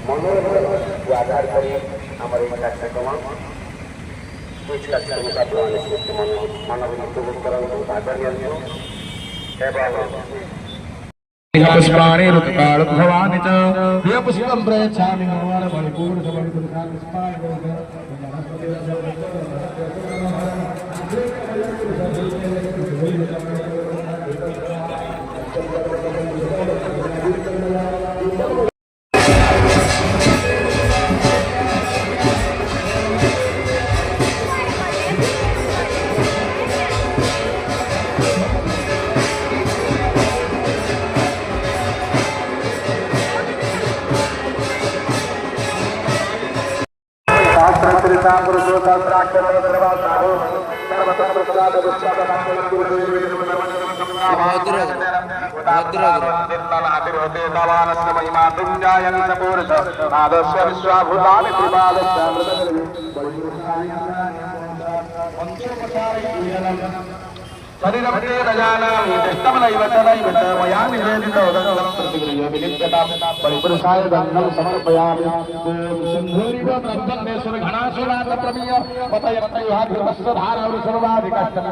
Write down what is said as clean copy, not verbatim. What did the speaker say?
मनोरंजन को आधार कर हमारे कार्यक्रम कुछ कार्यक्रम का मानव उपकरण भाग पुष्पाणि ऋतुकालुद्भवानि च प्रियपुष्पं प्रयच्छामि नमः परिपूर्णसमर्पितपुष्पाणि परिपुरुषाय गंगं समर्पयामि सिंधूरिव ब्रह्मण्येश्वर घनासुरात प्रमेय पतयतयो हाधिपस्वधारौ सर्वाधिकष्टं